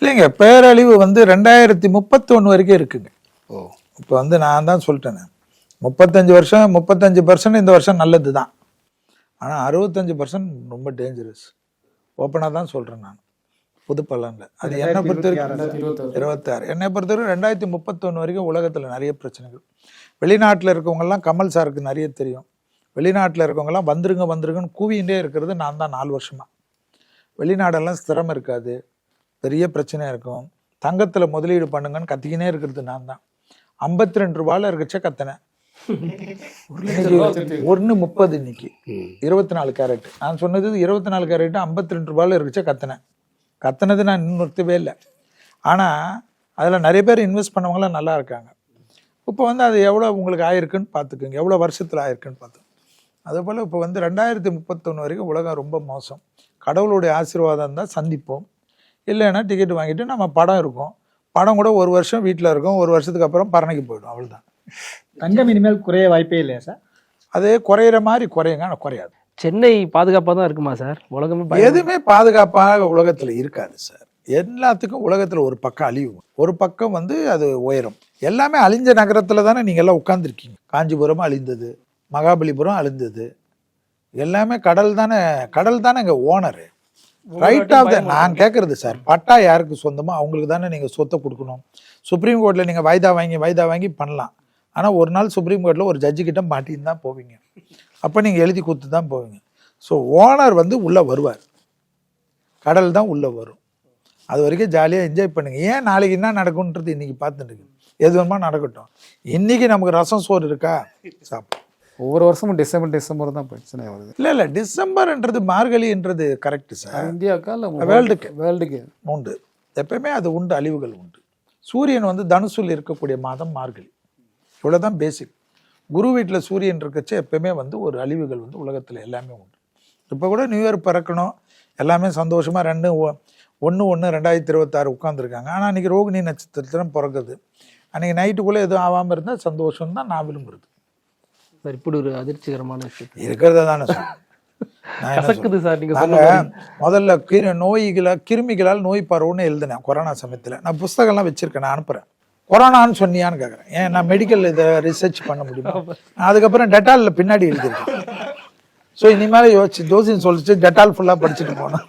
இல்லைங்க, பேரழிவு வந்து 2031 வரைக்கும் இருக்குங்க. இப்போ வந்து நான் தான் சொல்லிட்டேன், 35% இந்த வருஷம் நல்லது தான், ஆனால் 65% ரொம்ப டேஞ்சரஸ். ஓப்பனாக தான் சொல்கிறேன் நான், புது பலன்ல. அது என்னை பொறுத்த வரைக்கும் 26, என்னை பொறுத்தவரைக்கும் 2031 வரைக்கும் உலகத்தில் நிறைய பிரச்சனைகள். வெளிநாட்டில் இருக்கவங்கெல்லாம் கமல் சாருக்கு நிறைய தெரியும். வெளிநாட்டில் இருக்கவங்கெல்லாம் வந்துருங்கன்னு கூவிகிட்டே இருக்கிறது நான் தான் 4 வருஷமாக. வெளிநாடெல்லாம் ஸ்திரம் இருக்காது, பெரிய பிரச்சனையாக இருக்கும். தங்கத்தில் முதலீடு பண்ணுங்கன்னு கத்திக்கினே இருக்கிறது நான் தான். 52 ரூபாயில் இருக்கச்சே கத்தினேன். 1.30 இன்னைக்கு 24 கேரட். நான் சொன்னது 24 கேரட் 52 ரூபாயில் இருக்கச்சே கத்தினது நான் இன்னும் நிறுத்தவே இல்லை. ஆனால் அதில் நிறைய பேர் இன்வெஸ்ட் பண்ணவங்களாம் நல்லா இருக்காங்க. இப்போ வந்து அது எவ்வளோ உங்களுக்கு ஆயிருக்குன்னு பார்த்துக்குங்க, எவ்வளோ வருஷத்தில் ஆயிருக்குன்னு பார்த்துக்கோங்க. அதேபோல் இப்போ வந்து 2031 வரைக்கும் உலகம் ரொம்ப மோசம். கடவுளுடைய ஆசீர்வாதம் தான் சந்திப்போம், இல்லைன்னா டிக்கெட் வாங்கிட்டு நம்ம படம் இருக்கும், படம் கூட ஒரு வருஷம் வீட்டில் இருக்கும், ஒரு வருஷத்துக்கு அப்புறம் பரணைக்கு போயிடும், அவ்வளோதான். தங்கம் இனிமேல் குறைய வாய்ப்பே இல்லையா சார்? அதே குறையிற மாதிரி குறையுங்க, ஆனால் குறையாது. சென்னை பாதுகாப்பாக தான் இருக்குமா சார்? உலகமே எதுவுமே பாதுகாப்பாக உலகத்தில் இருக்காது சார். எல்லாத்துக்கும் உலகத்தில் ஒரு பக்கம் அழிவு, ஒரு பக்கம் வந்து அது உயரும். எல்லாமே அழிஞ்ச நகரத்தில் தானே நீங்கள் எல்லாம் உட்காந்துருக்கீங்க. காஞ்சிபுரம் அழிந்தது, மகாபலிபுரம் அழிந்தது, எல்லாமே கடல் தானே இங்கே ஓனரு. ரைட் ஆஃப் த, நான் கேட்குறது சார், பட்டா யாருக்கு சொந்தமோ அவங்களுக்கு தானே நீங்கள் சொத்தை கொடுக்கணும். சுப்ரீம் கோர்ட்டில் நீங்கள் வாய்தா வாங்கி பண்ணலாம். ஆனால் ஒரு நாள் சுப்ரீம் கோர்ட்டில் ஒரு ஜட்ஜு கிட்ட மாட்டின்னு தான் போவீங்க. அப்போ நீங்கள் எழுதி கொடுத்து தான் போவீங்க. ஸோ ஓனர் வந்து உள்ளே வருவார், கடல் தான் உள்ளே வரும். அது வரைக்கும் ஜாலியாக என்ஜாய் பண்ணுங்க. ஏன் நாளைக்கு என்ன நடக்கும்ன்றது இன்றைக்கி பார்த்துட்டு இருக்கு. எது வேணுமா நடக்கட்டும். இன்றைக்கி நமக்கு ரசம் சோறு இருக்கா, சாப்பிடும். ஒவ்வொரு வருஷமும் டிசம்பர் தான் பிரச்சனை வருது. இல்லை டிசம்பர்ன்றது மார்கழின்றது கரெக்டு சார். இந்தியாவுக்கா இல்லை வேர்ல்டுக்கு உண்டு, எப்பயுமே அது உண்டு, அழிவுகள் உண்டு. சூரியன் வந்து தனுசுல இருக்கக்கூடிய மாதம் மார்கழி, இவ்வளோதான் பேசிக். குரு வீட்டில் சூரியன் இருக்கச்சு எப்பயுமே வந்து ஒரு அழிவுகள் வந்து உலகத்தில் எல்லாமே உண்டு. இப்போ கூட நியூ இயர் பிறக்கணும், எல்லாமே சந்தோஷமாக 2/1/2026 உட்காந்துருக்காங்க. ஆனால் அன்றைக்கி ரோகிணி நட்சத்திரத்தில் பிறகுது. அன்றைக்கி நைட்டுக்குள்ளே எதுவும் ஆகாமல் இருந்தால் சந்தோஷம் தான் நான் விரும்புறது. சார் இப்படி ஒரு அதிர்ச்சிகரமான விஷயம் இருக்கிறத தானே சார். முதல்ல கிருமிகளால் நோய் பரவுன்னு எழுதினேன் கொரோனா சமயத்தில். நான் புஸ்தகம்லாம் வச்சிருக்கேன், நான் அனுப்புகிறேன். கொரோனான்னு சொன்னியான்னு கேட்குறேன். ஏன் நான் மெடிக்கல் இதை ரிசர்ச் பண்ண முடியுமா? அதுக்கப்புறம் டெட்டாலில் பின்னாடி எழுதியிருக்கேன். ஸோ இனிமேல் யோசிச்சு ஜோசின்னு சொல்லிச்சு டெட்டால் ஃபுல்லாக படிச்சுட்டு போனேன்.